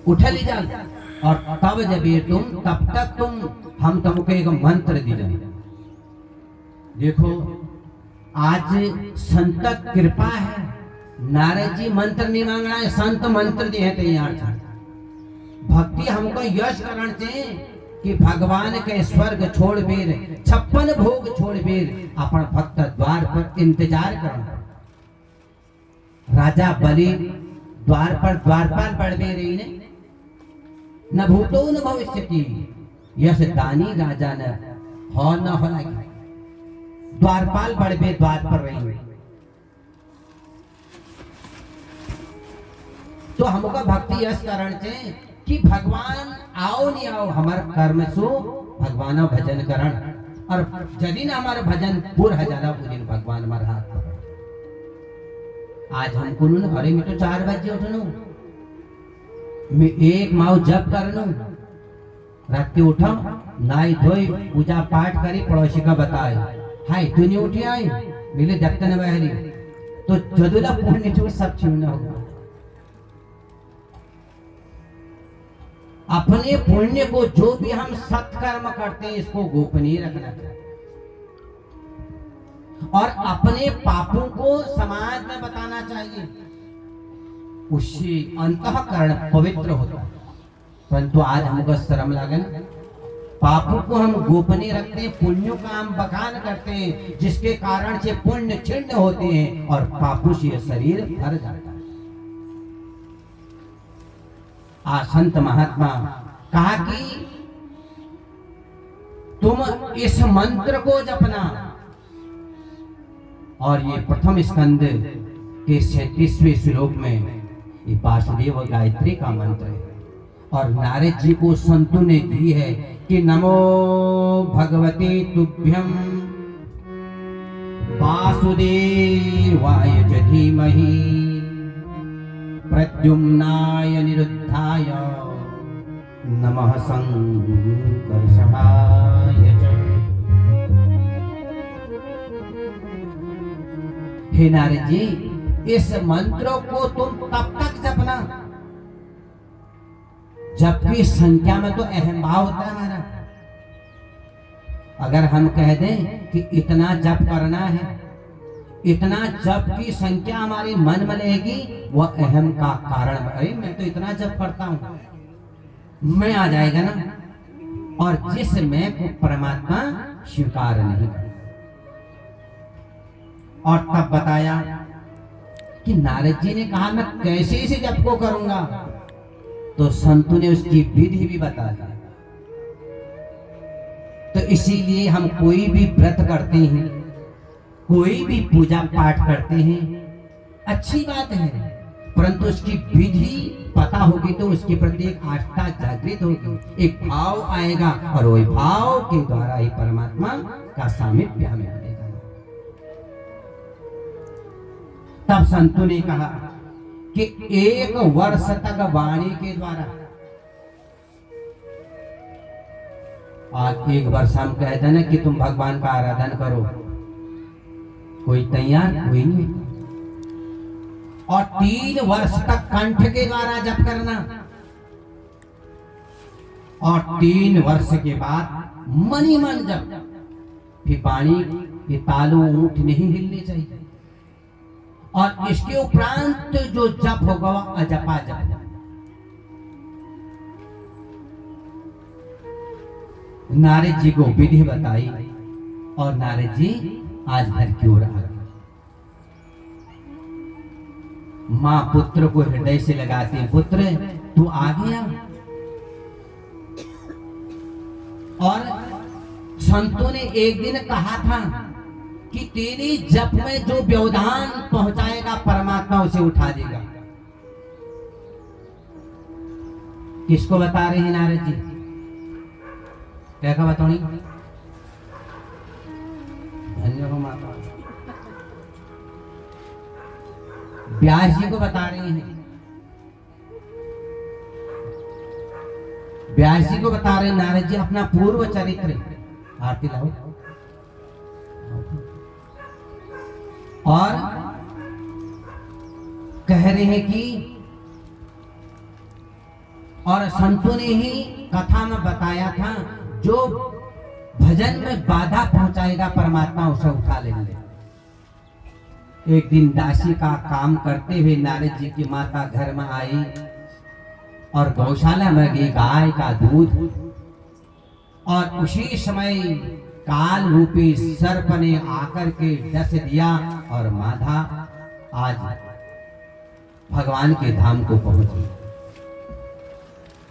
उठली जा और तब जब ये तब तक तुम हम तुमको एक मंत्र दी जाए। देखो आज संत कृपा है, नारद जी मंत्र नहीं मांगना है, संत मंत्र दिए तैयार था। भक्ति हमको यश करण से कि भगवान के स्वर्ग छोड़ बेर 56 भोग छोड़ बेर अपन भक्त द्वार पर इंतजार करना। राजा बलि द्वारपाल बढ़ रही ने न भूतो न भविष्यति यश दानी राजा न हो न हो लगी। द्वारपाल बड़बे द्वार पर रही तो हमका भक्ति यश कारण से कि भगवान आओ नहीं आओ हमार कर्म सो भगवान भजन करण और यदि न हमारा भजन पूरा जाला उस दिन भगवान हमारा हाथ पकड़। आज हमको न अरे मैं तो 4 बजे उठनू, मैं एक माओ जप करनू, रात के उठा नाई धोई पूजा पाठ करी, पड़ोसी का बताए हाय तू नहीं उठी आई मिले जगते न बहरी तो जदुला पुण्य जो सब छीनना होगा। अपने पुण्य को जो भी हम सत्कर्म करते हैं इसको गोपनीय रखना चाहिए और अपने पापों को समाज में बताना चाहिए, उससे अंतःकरण पवित्र होता है। परंतु आज हमको शर्म लगे ना, पापों को हम गोपनीय रखते हैं, पुण्यों का हम बखान करते हैं जिसके कारण से पुण्य छिन्न होते हैं और पापों से शरीर भर जाता है। संत महात्मा कहा कि तुम इस मंत्र को जपना और ये प्रथम स्कंद के 37वें श्लोक में ये वासुदेव गायत्री का मंत्र है और नारद जी को संतों ने दी है कि नमो भगवते तुभ्यं वासुदेवाय च धीमहि प्रद्युम्नाय निरुद्धाय नमः संकर्षणाय च। हे नारद जी इस मंत्र को तुम तब तक जपना जबकि संख्या में तो अहम भाव होता है हमारा। अगर हम कह दें कि इतना जप करना है, इतना जप की संख्या हमारे मन में रहेगी, वह अहम का कारण अरे मैं तो इतना जप करता हूं, मैं आ जाएगा ना, और जिस मैं को परमात्मा स्वीकार नहीं करता। और तब बताया कि नारद जी ने कहा मैं कैसे इसे जप को करूंगा, तो संतों ने उसकी विधि भी बता दी। तो इसीलिए हम कोई भी व्रत करते हैं, कोई भी पूजा पाठ करते हैं, अच्छी बात है, परंतु उसकी विधि पता होगी तो उसके प्रति एक आस्था जागृत होगी, एक भाव आएगा और वही भाव के द्वारा ही परमात्मा का सामीप्य हमें मिलेगा। तब संतों ने कहा कि 1 वर्ष तक वाणी के द्वारा, आज 1 वर्ष हम कहते ना कि तुम भगवान का आराधन करो, कोई तैयार कोई नहीं, और 3 वर्ष तक कंठ के द्वारा जप करना और 3 वर्ष के बाद मन ही मन जप, फिर पानी ये तालू ऊंट नहीं हिलनी चाहिए और इसके उपरांत जो जप होगा वह अजपा जप। नारद जी को विधि बताई और नारद जी आज घर की ओर आ गए। मां पुत्र को हृदय से लगाते हैं, पुत्र तू आ गया। और संतों ने एक दिन कहा था कि तेरी जप में जो व्यवधान पहुंचाएगा परमात्मा उसे उठा देगा। किसको बता रहे हैं नारद जी? क्या का बताओ? धन्य हो माता। व्यास जी को बता रहे हैं, व्यास जी को बता रहे हैं नारद जी अपना पूर्व चरित्र। आरती लाओ। और कह रहे हैं कि और संतों ने ही कथा में बताया था, जो भजन में बाधा पहुंचाएगा परमात्मा उसे उठा लेंगे। एक दिन दासी का काम करते हुए नारद जी की माता घर में आई और गौशाला में गई गाय का दूध, और उसी समय काल रूपी सर्प ने आकर के डस दिया और माधा आज भगवान के धाम को पहुंची।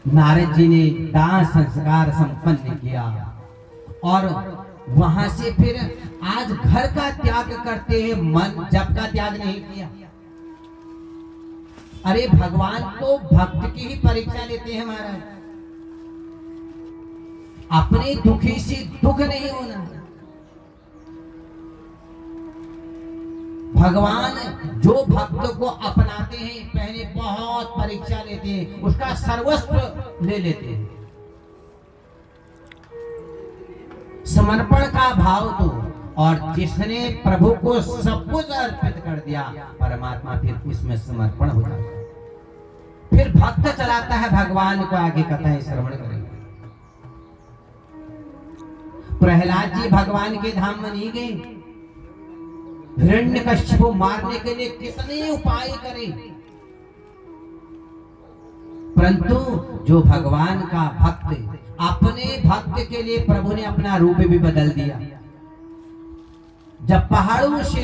नारद जी ने दाह संस्कार संपन्न किया और वहां से फिर आज घर का त्याग करते हैं, मन जप का त्याग नहीं किया। अरे भगवान तो भक्त की ही परीक्षा लेते हैं महाराज, अपने दुखी से दुख नहीं होना। भगवान जो भक्त को अपनाते हैं पहले बहुत परीक्षा लेते हैं, उसका सर्वस्व ले लेते हैं। समर्पण का भाव तो, और जिसने प्रभु को सब कुछ अर्पित कर दिया, परमात्मा फिर उसमें समर्पण हो जाता है। फिर भक्त चलाता है भगवान को आगे, कथाएं श्रवण करेंगे। प्रहलाद जी भगवान के धाम में नहीं गए, हिरण्यकश्यप को मारने के लिए कितने उपाय करे, परंतु जो भगवान का भक्त, अपने भक्त के लिए प्रभु ने अपना रूप भी बदल दिया। जब पहाड़ों से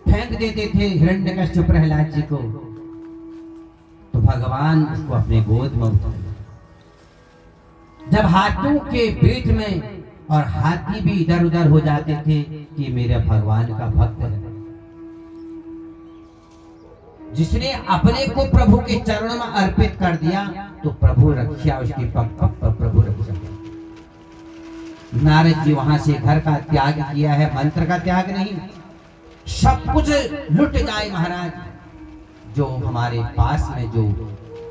फेंक देते थे हिरण्यकश्यप प्रहलाद जी को, तो भगवान उसको अपने गोद में उठाए। जब हाथियों के बीच में, और हाथी भी इधर उधर हो जाते थे कि मेरे भगवान का भक्त है, जिसने अपने को प्रभु के चरणों में अर्पित कर दिया, तो प्रभु रक्षा उसकी पग पग पर प्रभु रक्षा। नारद जी वहां से घर का त्याग किया है, मंत्र का त्याग नहीं। सब कुछ लुट जाए महाराज, जो हमारे पास में जो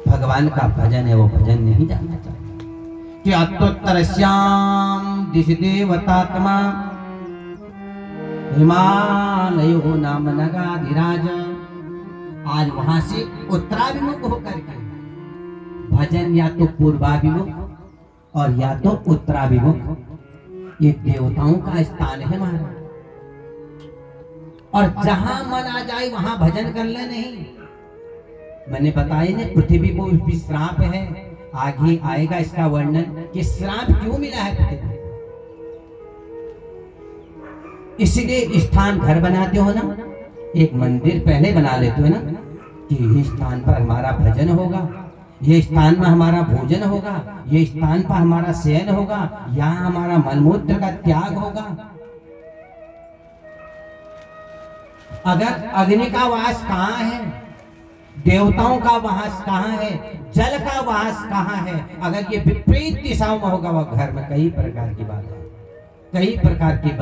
भगवान का भजन है वो भजन नहीं जाना चाहिए। कि अत्तोत्तरस्याम दिशि देवतात्मा हिमालयो नाम नगाधिराज। आज वहां से उत्तराभिमुख होकर के भजन या तो पूर्वाभिमुख और या तो उत्तराभिमुख, ये देवताओं का स्थान है महाराज। और जहां मन आ जाए वहां भजन कर ले नहीं। मैंने बताया ना, पृथ्वी को भी श्राप है, आगे आएगा इसका वर्णन कि श्राप क्यों मिला है पृथ्वी। इसलिए स्थान घर बनाते हो ना, एक मंदिर पहले बना लेते हो ना, कि इस स्थान पर हमारा भजन होगा, ये स्थान में हमारा भोजन होगा, ये स्थान पर हमारा शयन होगा, यहाँ हमारा मलमूत्र का त्याग होगा। अगर अग्नि का वास कहाँ है, देवताओं का वास कहाँ है, जल का वास कहाँ है, अगर ये विपरीत दिशाओं में होगा, वह घर में कई प्रकार की बात है, कई प्रकार की